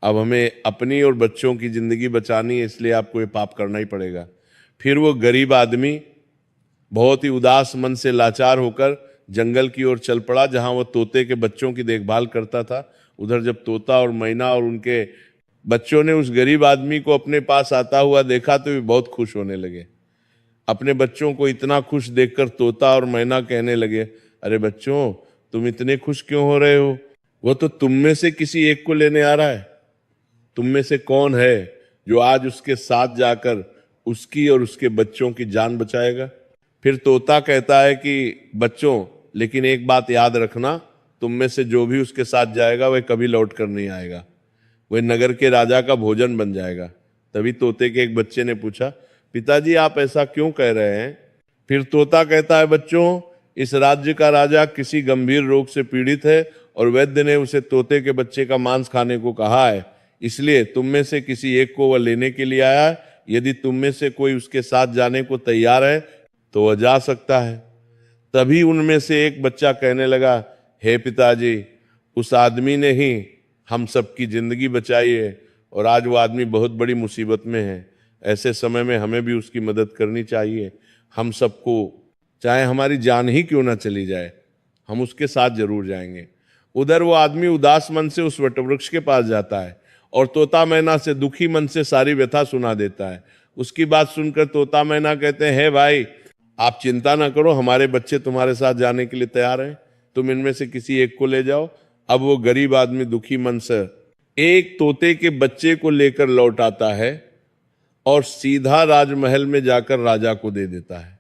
अब हमें अपनी और बच्चों की जिंदगी बचानी है, इसलिए आपको ये पाप करना ही पड़ेगा। फिर वो गरीब आदमी बहुत ही उदास मन से लाचार होकर जंगल की ओर चल पड़ा, जहां वो तोते के बच्चों की देखभाल करता था। उधर जब तोता और मैना और उनके बच्चों ने उस गरीब आदमी को अपने पास आता हुआ देखा तो वे बहुत खुश होने लगे। अपने बच्चों को इतना खुश देखकर तोता और मैना कहने लगे, अरे बच्चों, तुम इतने खुश क्यों हो रहे हो? वो तो तुम में से किसी एक को लेने आ रहा है। तुम में से कौन है जो आज उसके साथ जाकर उसकी और उसके बच्चों की जान बचाएगा? फिर तोता कहता है कि बच्चों, लेकिन एक बात याद रखना, तुम में से जो भी उसके साथ जाएगा वह कभी लौट कर नहीं आएगा, वह नगर के राजा का भोजन बन जाएगा। तभी तोते के एक बच्चे ने पूछा, पिताजी आप ऐसा क्यों कह रहे हैं? फिर तोता कहता है, बच्चों, इस राज्य का राजा किसी गंभीर रोग से पीड़ित है और वैद्य ने उसे तोते के बच्चे का मांस खाने को कहा है, इसलिए तुम में से किसी एक को वह लेने के लिए आया है। यदि तुम में से कोई उसके साथ जाने को तैयार है तो वह जा सकता है। तभी उनमें से एक बच्चा कहने लगा, हे पिताजी, उस आदमी ने ही हम सबकी जिंदगी बचाई है और आज वो आदमी बहुत बड़ी मुसीबत में है। ऐसे समय में हमें भी उसकी मदद करनी चाहिए। हम सबको, चाहे हमारी जान ही क्यों ना चली जाए, हम उसके साथ जरूर जाएंगे। उधर वो आदमी उदास मन से उस वटवृक्ष के पास जाता है और तोता मैना से दुखी मन से सारी व्यथा सुना देता है। उसकी बात सुनकर तोता मैना कहते हैं, हे भाई, आप चिंता ना करो, हमारे बच्चे तुम्हारे साथ जाने के लिए तैयार हैं, तुम इनमें से किसी एक को ले जाओ। अब वो गरीब आदमी दुखी मन से एक तोते के बच्चे को लेकर लौट आता है और सीधा राजमहल में जाकर राजा को दे देता है।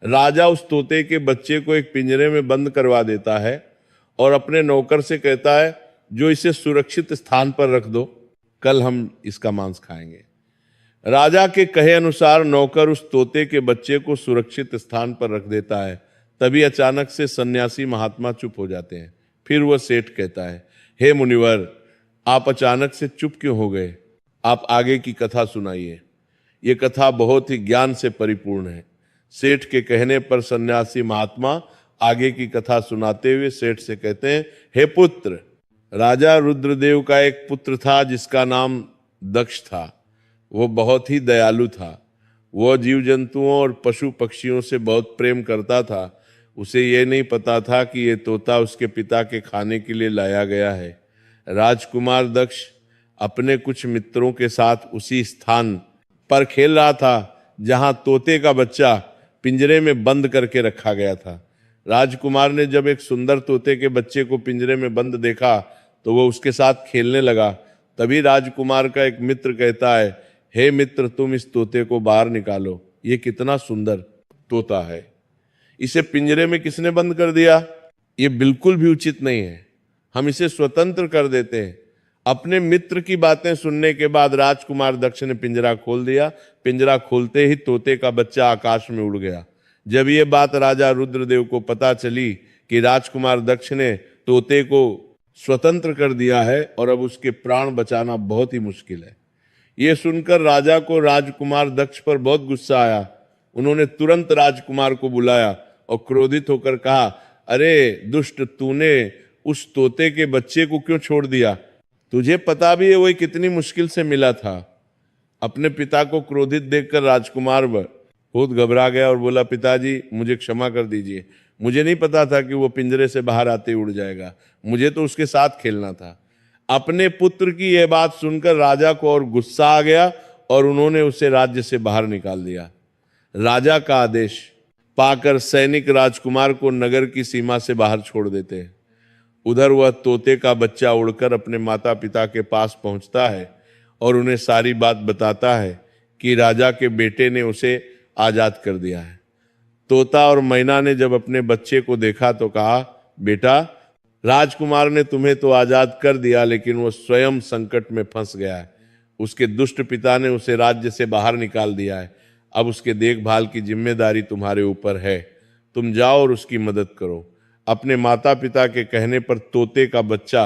राजा उस तोते के बच्चे को एक पिंजरे में बंद करवा देता है और अपने नौकर से कहता है, जो इसे सुरक्षित स्थान पर रख दो, कल हम इसका मांस खाएंगे। राजा के कहे अनुसार नौकर उस तोते के बच्चे को सुरक्षित स्थान पर रख देता है। तभी अचानक से सन्यासी महात्मा चुप हो जाते हैं। फिर वह सेठ कहता है, हे मुनिवर, आप अचानक से चुप क्यों हो गए? आप आगे की कथा सुनाइए। ये कथा बहुत ही ज्ञान से परिपूर्ण है। सेठ के कहने पर सन्यासी महात्मा आगे की कथा सुनाते हुए सेठ से कहते हैं, हे पुत्र, राजा रुद्रदेव का एक पुत्र था जिसका नाम दक्ष था। वो बहुत ही दयालु था। वह जीव जंतुओं और पशु पक्षियों से बहुत प्रेम करता था। उसे ये नहीं पता था कि ये तोता उसके पिता के खाने के लिए लाया गया है। राजकुमार दक्ष अपने कुछ मित्रों के साथ उसी स्थान पर खेल रहा था जहां तोते का बच्चा पिंजरे में बंद करके रखा गया था। राजकुमार ने जब एक सुंदर तोते के बच्चे को पिंजरे में बंद देखा तो वो उसके साथ खेलने लगा। तभी राजकुमार का एक मित्र कहता है, हे मित्र, तुम इस तोते को बाहर निकालो, ये कितना सुंदर तोता है, इसे पिंजरे में किसने बंद कर दिया? ये बिल्कुल भी उचित नहीं है, हम इसे स्वतंत्र कर देते हैं। अपने मित्र की बातें सुनने के बाद राजकुमार दक्ष ने पिंजरा खोल दिया। पिंजरा खोलते ही तोते का बच्चा आकाश में उड़ गया। जब ये बात राजा रुद्रदेव को पता चली कि राजकुमार दक्ष ने तोते को स्वतंत्र कर दिया है और अब उसके प्राण बचाना बहुत ही मुश्किल है, ये सुनकर राजा को राजकुमार दक्ष पर बहुत गुस्सा आया। उन्होंने तुरंत राजकुमार को बुलाया और क्रोधित होकर कहा, अरे दुष्ट, तूने उस तोते के बच्चे को क्यों छोड़ दिया? तुझे पता भी है वो कितनी मुश्किल से मिला था। अपने पिता को क्रोधित देखकर राजकुमार बहुत घबरा गया और बोला, पिताजी मुझे क्षमा कर दीजिए, मुझे नहीं पता था कि वो पिंजरे से बाहर आते ही उड़ जाएगा, मुझे तो उसके साथ खेलना था। अपने पुत्र की यह बात सुनकर राजा को और गुस्सा आ गया और उन्होंने उसे राज्य से बाहर निकाल दिया। राजा का आदेश पाकर सैनिक राजकुमार को नगर की सीमा से बाहर छोड़ देते हैं। उधर वह तोते का बच्चा उड़कर अपने माता पिता के पास पहुंचता है और उन्हें सारी बात बताता है कि राजा के बेटे ने उसे आजाद कर दिया है। तोता और मैना ने जब अपने बच्चे को देखा तो कहा, बेटा, राजकुमार ने तुम्हें तो आजाद कर दिया, लेकिन वो स्वयं संकट में फंस गया है। उसके दुष्ट पिता ने उसे राज्य से बाहर निकाल दिया है। अब उसके देखभाल की जिम्मेदारी तुम्हारे ऊपर है, तुम जाओ और उसकी मदद करो। अपने माता पिता के कहने पर तोते का बच्चा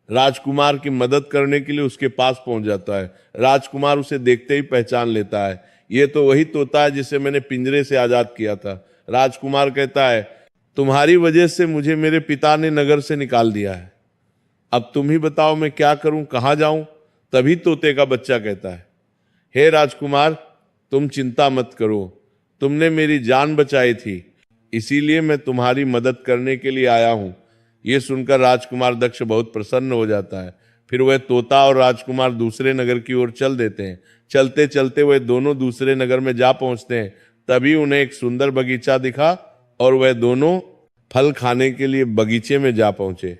राजकुमार की मदद करने के लिए उसके पास पहुंच जाता है। राजकुमार उसे देखते ही पहचान लेता है, ये तो वही तोता है जिसे मैंने पिंजरे से आजाद किया था। राजकुमार कहता है, तुम्हारी वजह से मुझे मेरे पिता ने नगर से निकाल दिया है, अब तुम ही बताओ मैं क्या करूं, कहां जाऊं? तभी तोते का बच्चा कहता है, हे राजकुमार, तुम चिंता मत करो, तुमने मेरी जान बचाई थी, इसीलिए मैं तुम्हारी मदद करने के लिए आया हूं। यह सुनकर राजकुमार दक्ष बहुत प्रसन्न हो जाता है। फिर वह तोता और राजकुमार दूसरे नगर की ओर चल देते हैं। चलते चलते वह दोनों दूसरे नगर में जा पहुंचते हैं। तभी उन्हें एक सुंदर बगीचा दिखा और वह दोनों फल खाने के लिए बगीचे में जा पहुंचे।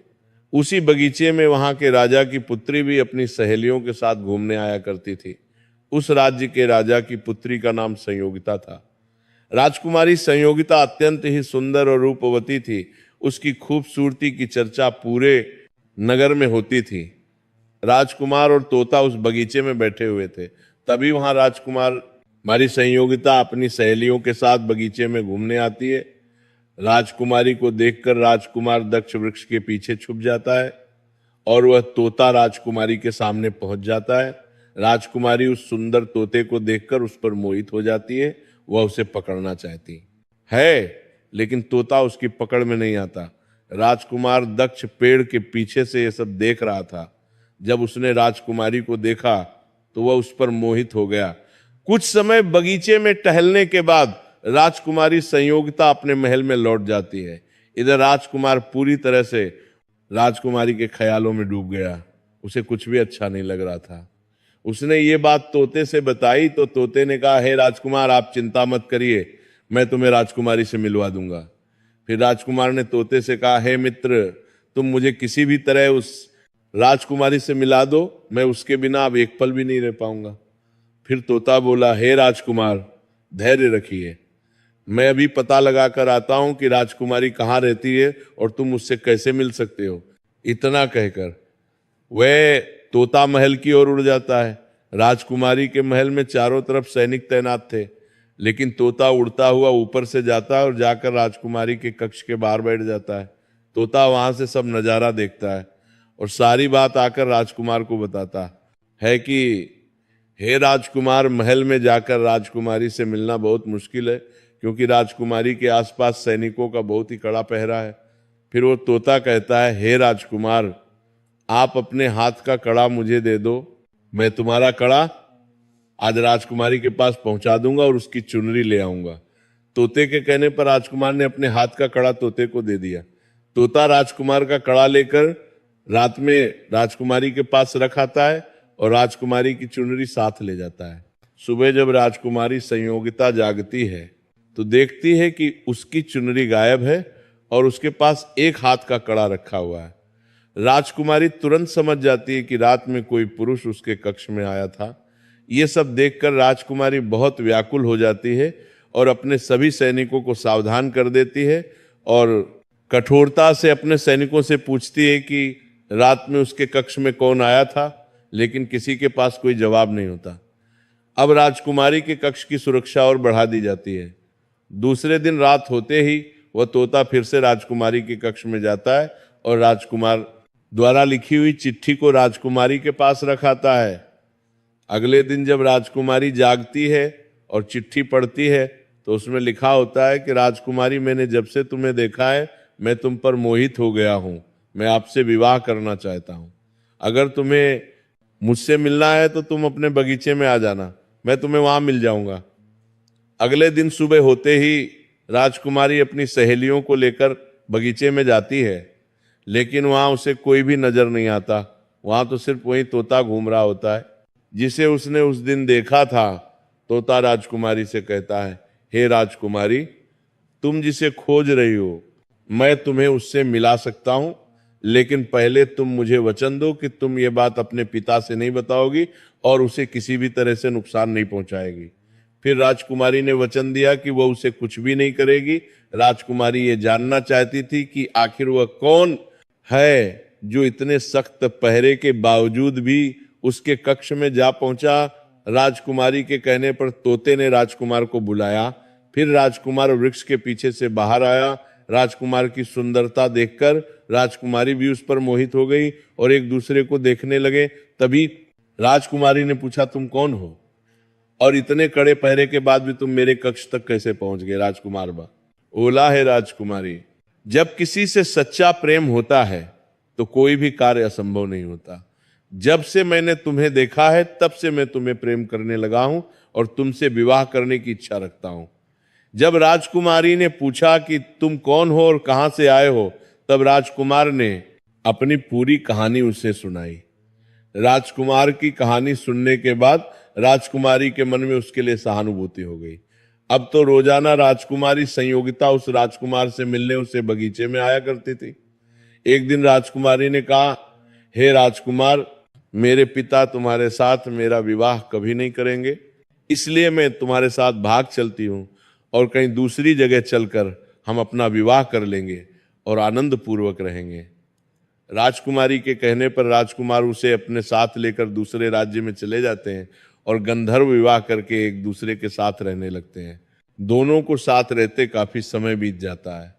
उसी बगीचे में वहां के राजा की पुत्री भी अपनी सहेलियों के साथ घूमने आया करती थी। उस राज्य के राजा की पुत्री का नाम संयोगिता था। राजकुमारी संयोगिता अत्यंत ही सुंदर और रूपवती थी। उसकी खूबसूरती की चर्चा पूरे नगर में होती थी। राजकुमार और तोता उस बगीचे में बैठे हुए थे। तभी वहां राजकुमारी संयोगिता अपनी सहेलियों के साथ बगीचे में घूमने आती है। राजकुमारी को देखकर राजकुमार दक्ष वृक्ष के पीछे छुप जाता है और वह तोता राजकुमारी के सामने पहुंच जाता है। राजकुमारी उस सुंदर तोते को देखकर उस पर मोहित हो जाती है। वह उसे पकड़ना चाहती है, लेकिन तोता उसकी पकड़ में नहीं आता। राजकुमार दक्ष पेड़ के पीछे से यह सब देख रहा था। जब उसने राजकुमारी को देखा तो वह उस पर मोहित हो गया। कुछ समय बगीचे में टहलने के बाद राजकुमारी संयोगिता अपने महल में लौट जाती है। इधर राजकुमार पूरी तरह से राजकुमारी के ख्यालों में डूब गया। उसे कुछ भी अच्छा नहीं लग रहा था। उसने ये बात तोते से बताई तो तोते ने कहा, हे राजकुमार, आप चिंता मत करिए, मैं तुम्हें राजकुमारी से मिलवा दूंगा। फिर राजकुमार ने तोते से कहा, हे मित्र, तुम मुझे किसी भी तरह उस राजकुमारी से मिला दो, मैं उसके बिना अब एक पल भी नहीं रह पाऊंगा। फिर तोता बोला, हे राजकुमार, धैर्य रखिए, मैं अभी पता लगा कर आता हूं कि राजकुमारी कहाँ रहती है और तुम उससे कैसे मिल सकते हो। इतना कहकर वह तोता महल की ओर उड़ जाता है। राजकुमारी के महल में चारों तरफ सैनिक तैनात थे, लेकिन तोता उड़ता हुआ ऊपर से जाता है और जाकर राजकुमारी के कक्ष के बाहर बैठ जाता है। तोता वहां से सब नजारा देखता है और सारी बात आकर राजकुमार को बताता है कि हे राजकुमार, महल में जाकर राजकुमारी से मिलना बहुत मुश्किल है, क्योंकि राजकुमारी के आसपास सैनिकों का बहुत ही कड़ा पहरा है। फिर वो तोता कहता है, हे राजकुमार, आप अपने हाथ का कड़ा मुझे दे दो, मैं तुम्हारा कड़ा आज राजकुमारी के पास पहुंचा दूंगा और उसकी चुनरी ले आऊंगा। तोते के कहने पर राजकुमार ने अपने हाथ का कड़ा तोते को दे दिया। तोता राजकुमार का कड़ा लेकर रात में राजकुमारी के पास रख आता है और राजकुमारी की चुनरी साथ ले जाता है। सुबह जब राजकुमारी संयोगिता जागती है तो देखती है कि उसकी चुनरी गायब है और उसके पास एक हाथ का कड़ा रखा हुआ है। राजकुमारी तुरंत समझ जाती है कि रात में कोई पुरुष उसके कक्ष में आया था। ये सब देखकर राजकुमारी बहुत व्याकुल हो जाती है और अपने सभी सैनिकों को सावधान कर देती है और कठोरता से अपने सैनिकों से पूछती है कि रात में उसके कक्ष में कौन आया था, लेकिन किसी के पास कोई जवाब नहीं होता। अब राजकुमारी के कक्ष की सुरक्षा और बढ़ा दी जाती है। दूसरे दिन रात होते ही वह तोता फिर से राजकुमारी के कक्ष में जाता है और राजकुमार द्वारा लिखी हुई चिट्ठी को राजकुमारी के पास रखाता है। अगले दिन जब राजकुमारी जागती है और चिट्ठी पढ़ती है तो उसमें लिखा होता है कि राजकुमारी, मैंने जब से तुम्हें देखा है मैं तुम पर मोहित हो गया हूं, मैं आपसे विवाह करना चाहता हूं। अगर तुम्हें मुझसे मिलना है तो तुम अपने बगीचे में आ जाना, मैं तुम्हें वहां मिल जाऊंगा। अगले दिन सुबह होते ही राजकुमारी अपनी सहेलियों को लेकर बगीचे में जाती है, लेकिन वहां उसे कोई भी नजर नहीं आता। वहां तो सिर्फ वही तोता घूम रहा होता है जिसे उसने उस दिन देखा था। तोता राजकुमारी से कहता है, हे राजकुमारी, तुम जिसे खोज रही हो मैं तुम्हें उससे मिला सकता हूं, लेकिन पहले तुम मुझे वचन दो कि तुम ये बात अपने पिता से नहीं बताओगी और उसे किसी भी तरह से नुकसान नहीं पहुंचाएगी। फिर राजकुमारी ने वचन दिया कि वह उसे कुछ भी नहीं करेगी। राजकुमारी ये जानना चाहती थी कि आखिर वह कौन है जो इतने सख्त पहरे के बावजूद भी उसके कक्ष में जा पहुंचा। राजकुमारी के कहने पर तोते ने राजकुमार को बुलाया। फिर राजकुमार वृक्ष के पीछे से बाहर आया। राजकुमार की सुंदरता देखकर राजकुमारी भी उस पर मोहित हो गई और एक दूसरे को देखने लगे। तभी राजकुमारी ने पूछा, तुम कौन हो और इतने कड़े पहरे के बाद भी तुम मेरे कक्ष तक कैसे पहुंच गए? राजकुमार बोला, है राजकुमारी, जब किसी से सच्चा प्रेम होता है तो कोई भी कार्य असंभव नहीं होता। जब से मैंने तुम्हें देखा है तब से मैं तुम्हें प्रेम करने लगा हूं और तुमसे विवाह करने की इच्छा रखता हूं। जब राजकुमारी ने पूछा कि तुम कौन हो और कहां से आए हो, तब राजकुमार ने अपनी पूरी कहानी उसे सुनाई। राजकुमार की कहानी सुनने के बाद राजकुमारी के मन में उसके लिए सहानुभूति हो गई। अब तो रोजाना राजकुमारी संयोगिता उस राजकुमार से मिलने उसे बगीचे में आया करती थी। एक दिन राजकुमारी ने कहा, हे राजकुमार, मेरे पिता तुम्हारे साथ मेरा विवाह कभी नहीं करेंगे, इसलिए मैं तुम्हारे साथ भाग चलती हूं और कहीं दूसरी जगह चलकर हम अपना विवाह कर लेंगे और आनंद पूर्वक रहेंगे। राजकुमारी के कहने पर राजकुमार उसे अपने साथ लेकर दूसरे राज्य में चले जाते हैं और गंधर्व विवाह करके एक दूसरे के साथ रहने लगते हैं। दोनों को साथ रहते काफी समय बीत जाता है।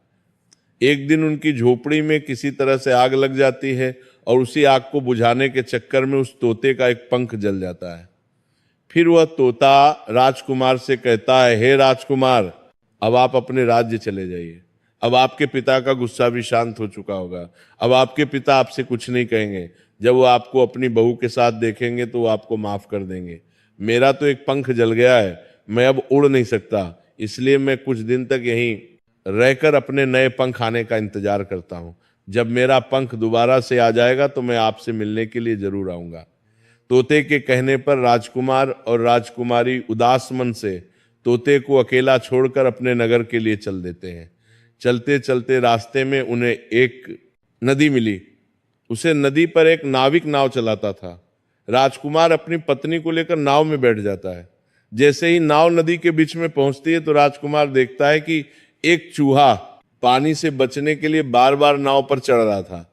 एक दिन उनकी झोपड़ी में किसी तरह से आग लग जाती है और उसी आग को बुझाने के चक्कर में उस तोते का एक पंख जल जाता है। फिर वह तोता राजकुमार से कहता है, हे राजकुमार, अब आप अपने राज्य चले जाइए। अब आपके पिता का गुस्सा भी शांत हो चुका होगा। अब आपके पिता आपसे कुछ नहीं कहेंगे। जब वो आपको अपनी बहू के साथ देखेंगे तो वो आपको माफ कर देंगे। मेरा तो एक पंख जल गया है, मैं अब उड़ नहीं सकता, इसलिए मैं कुछ दिन तक यहीं रहकर अपने नए पंख आने का इंतजार करता हूं। जब मेरा पंख दोबारा से आ जाएगा तो मैं आपसे मिलने के लिए जरूर आऊंगा। तोते के कहने पर राजकुमार और राजकुमारी उदास मन से तोते को अकेला छोड़कर अपने नगर के लिए चल देते हैं। चलते चलते रास्ते में उन्हें एक नदी मिली। उसे नदी पर एक नाविक नाव चलाता था। राजकुमार अपनी पत्नी को लेकर नाव में बैठ जाता है। जैसे ही नाव नदी के बीच में पहुंचती है तो राजकुमार देखता है कि एक चूहा पानी से बचने के लिए बार बार नाव पर चढ़ रहा था,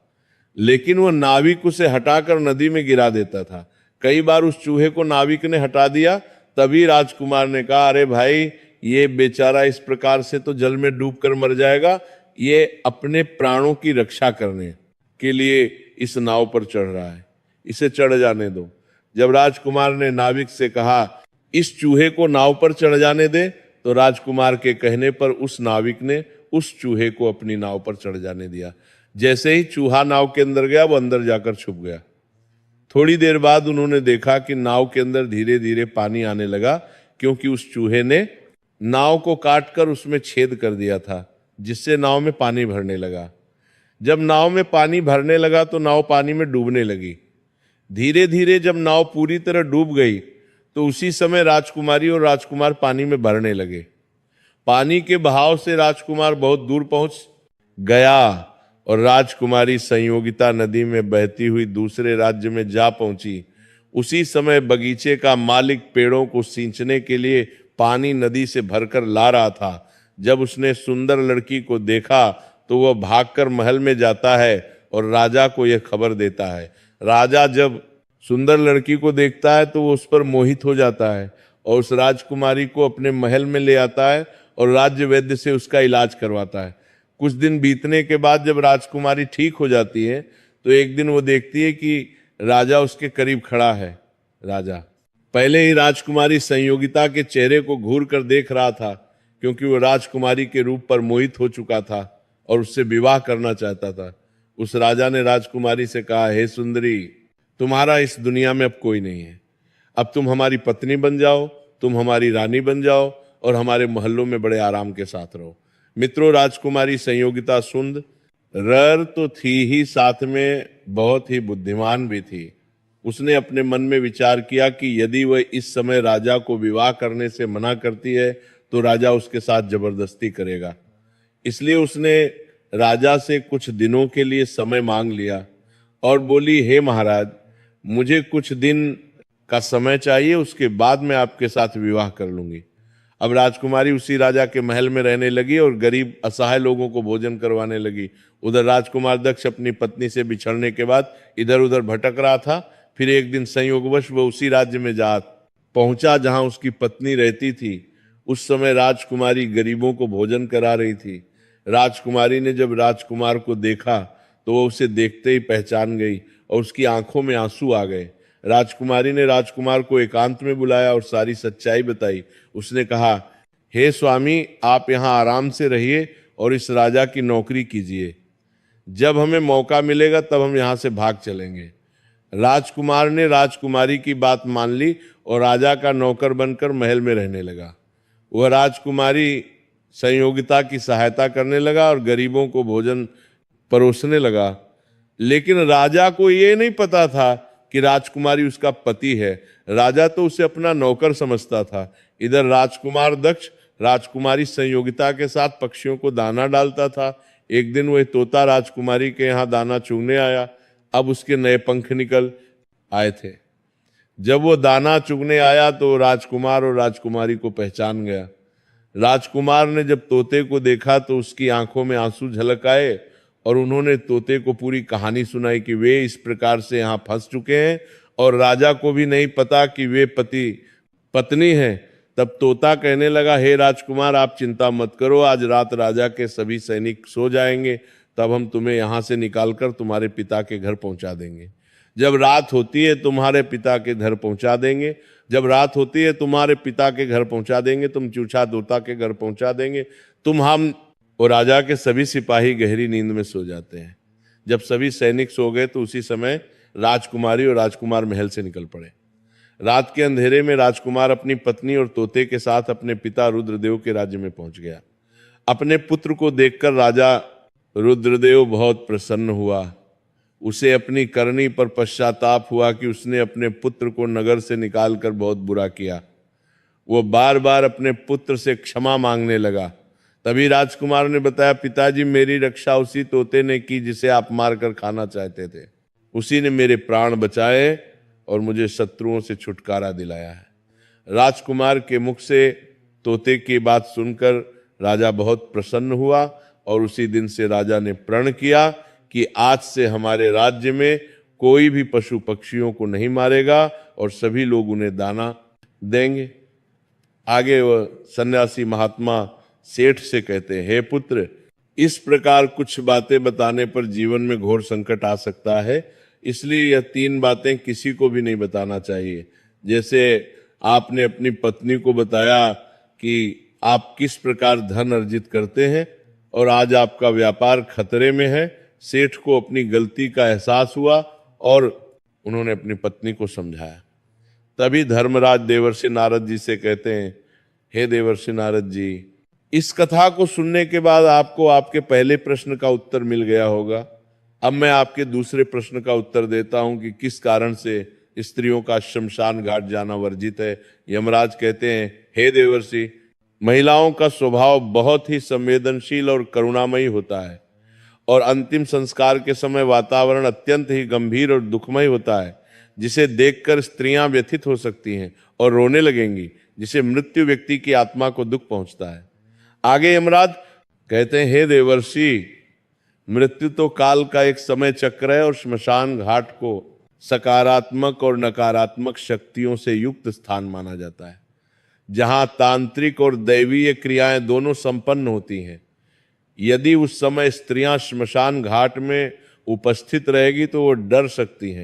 लेकिन वह नाविक उसे हटाकर नदी में गिरा देता था। कई बार उस चूहे को नाविक ने हटा दिया। तभी राजकुमार ने कहा, अरे भाई, ये बेचारा इस प्रकार से तो जल में डूबकर मर जाएगा, ये अपने प्राणों की रक्षा करने के लिए इस नाव पर चढ़ रहा है, इसे चढ़ जाने दो। जब राजकुमार ने नाविक से कहा, इस चूहे को नाव पर चढ़ जाने दे, तो राजकुमार के कहने पर उस नाविक ने उस चूहे को अपनी नाव पर चढ़ जाने दिया। जैसे ही चूहा नाव के अंदर गया, वो अंदर जाकर छुप गया। थोड़ी देर बाद उन्होंने देखा कि नाव के अंदर धीरे धीरे पानी आने लगा, क्योंकि उस चूहे ने नाव को काटकर उसमें छेद कर दिया था, जिससे नाव में पानी भरने लगा। जब नाव में पानी भरने लगा तो नाव पानी में डूबने लगी। धीरे धीरे जब नाव पूरी तरह डूब गई तो उसी समय राजकुमारी और राजकुमार पानी में भरने लगे। पानी के बहाव से राजकुमार बहुत दूर पहुंच गया और राजकुमारी संयोगिता नदी में बहती हुई दूसरे राज्य में जा पहुंची। उसी समय बगीचे का मालिक पेड़ों को सींचने के लिए पानी नदी से भरकर ला रहा था। जब उसने सुंदर लड़की को देखा तो वह भागकर महल में जाता है और राजा को यह खबर देता है। राजा जब सुंदर लड़की को देखता है तो वो उस पर मोहित हो जाता है और उस राजकुमारी को अपने महल में ले आता है और राज्य वैद्य से उसका इलाज करवाता है। कुछ दिन बीतने के बाद जब राजकुमारी ठीक हो जाती है तो एक दिन वो देखती है कि राजा उसके करीब खड़ा है। राजा पहले ही राजकुमारी संयोगिता के चेहरे को घूर कर देख रहा था, क्योंकि वो राजकुमारी के रूप पर मोहित हो चुका था और उससे विवाह करना चाहता था। उस राजा ने राजकुमारी से कहा, हे सुंदरी, तुम्हारा इस दुनिया में अब कोई नहीं है। अब तुम हमारी पत्नी बन जाओ, तुम हमारी रानी बन जाओ और हमारे महलों में बड़े आराम के साथ रहो। मित्रों, राजकुमारी संयोगिता सुंदर तो थी ही, साथ में बहुत ही बुद्धिमान भी थी। उसने अपने मन में विचार किया कि यदि वह इस समय राजा को विवाह करने से मना करती है तो राजा उसके साथ जबरदस्ती करेगा। इसलिए उसने राजा से कुछ दिनों के लिए समय मांग लिया और बोली, हे महाराज, मुझे कुछ दिन का समय चाहिए, उसके बाद मैं आपके साथ विवाह कर लूंगी। अब राजकुमारी उसी राजा के महल में रहने लगी और गरीब असहाय लोगों को भोजन करवाने लगी। उधर राजकुमार दक्ष अपनी पत्नी से बिछड़ने के बाद इधर उधर भटक रहा था। फिर एक दिन संयोगवश वह उसी राज्य में जा पहुंचा जहां उसकी पत्नी रहती थी। उस समय राजकुमारी गरीबों को भोजन करा रही थी। राजकुमारी ने जब राजकुमार को देखा तो वह उसे देखते ही पहचान गई और उसकी आंखों में आंसू आ गए। राजकुमारी ने राजकुमार को एकांत में बुलाया और सारी सच्चाई बताई। उसने कहा, हे स्वामी, आप यहाँ आराम से रहिए और इस राजा की नौकरी कीजिए। जब हमें मौका मिलेगा तब हम यहाँ से भाग चलेंगे। राजकुमार ने राजकुमारी की बात मान ली और राजा का नौकर बनकर महल में रहने लगा। वह राजकुमारी संयोगिता की सहायता करने लगा और गरीबों को भोजन परोसने लगा। लेकिन राजा को ये नहीं पता था कि राजकुमारी उसका पति है। राजा तो उसे अपना नौकर समझता था। इधर राजकुमार दक्ष राजकुमारी संयोगिता के साथ पक्षियों को दाना डालता था। एक दिन वह तोता राजकुमारी के यहाँ दाना चुगने आया। अब उसके नए पंख निकल आए थे। जब वो दाना चुगने आया तो राजकुमार और राजकुमारी को पहचान गया। राजकुमार ने जब तोते को देखा तो उसकी आंखों में आंसू झलक आए और उन्होंने तोते को पूरी कहानी सुनाई कि वे इस प्रकार से यहाँ फंस चुके हैं और राजा को भी नहीं पता कि वे पति पत्नी हैं। तब तोता कहने लगा, हे राजकुमार, आप चिंता मत करो, आज रात राजा के सभी सैनिक सो जाएंगे, तब हम तुम्हें यहाँ से निकालकर तुम्हारे पिता के घर पहुँचा देंगे। जब रात होती है तुम्हारे पिता के घर पहुँचा देंगे। जब रात होती है तुम्हारे पिता के घर पहुँचा देंगे, तुम चूचा तोता के घर पहुँचा देंगे। तुम हम और राजा के सभी सिपाही गहरी नींद में सो जाते हैं। जब सभी सैनिक सो गए तो उसी समय राजकुमारी और राजकुमार महल से निकल पड़े। रात के अंधेरे में राजकुमार अपनी पत्नी और तोते के साथ अपने पिता रुद्रदेव के राज्य में पहुंच गया। अपने पुत्र को देखकर राजा रुद्रदेव बहुत प्रसन्न हुआ। उसे अपनी करनी पर पश्चाताप हुआ कि उसने अपने पुत्र को नगर से निकालकर बहुत बुरा किया। वो बार बार अपने पुत्र से क्षमा मांगने लगा। तभी राजकुमार ने बताया, पिताजी, मेरी रक्षा उसी तोते ने की जिसे आप मारकर खाना चाहते थे। उसी ने मेरे प्राण बचाए और मुझे शत्रुओं से छुटकारा दिलाया है। राजकुमार के मुख से तोते की बात सुनकर राजा बहुत प्रसन्न हुआ और उसी दिन से राजा ने प्रण किया कि आज से हमारे राज्य में कोई भी पशु पक्षियों को नहीं मारेगा और सभी लोग उन्हें दाना देंगे। आगे वह सन्यासी महात्मा सेठ से कहते हैं, हे पुत्र, इस प्रकार कुछ बातें बताने पर जीवन में घोर संकट आ सकता है, इसलिए यह 3 बातें किसी को भी नहीं बताना चाहिए। जैसे आपने अपनी पत्नी को बताया कि आप किस प्रकार धन अर्जित करते हैं और आज आपका व्यापार खतरे में है। सेठ को अपनी गलती का एहसास हुआ और उन्होंने अपनी पत्नी को समझाया। तभी धर्मराज देवर्षि नारद जी से कहते हैं, हे देवर्षि नारद जी, इस कथा को सुनने के बाद आपको आपके पहले प्रश्न का उत्तर मिल गया होगा। अब मैं आपके दूसरे प्रश्न का उत्तर देता हूं कि किस कारण से स्त्रियों का शमशान घाट जाना वर्जित है। यमराज कहते हैं, हे देवर्षि, महिलाओं का स्वभाव बहुत ही संवेदनशील और करुणामयी होता है और अंतिम संस्कार के समय वातावरण अत्यंत ही गंभीर और दुखमय होता है, जिसे देखकर स्त्रियां व्यथित हो सकती हैं और रोने लगेंगी, जिसे मृत्यु व्यक्ति की आत्मा को दुख पहुंचता है। आगे यमराज कहते हैं, हे देवर्षि, मृत्यु तो काल का एक समय चक्र है और श्मशान घाट को सकारात्मक और नकारात्मक शक्तियों से युक्त स्थान माना जाता है, जहां तांत्रिक और दैवीय क्रियाएं दोनों संपन्न होती हैं। यदि उस समय स्त्रियां श्मशान घाट में उपस्थित रहेगी तो वो डर सकती हैं।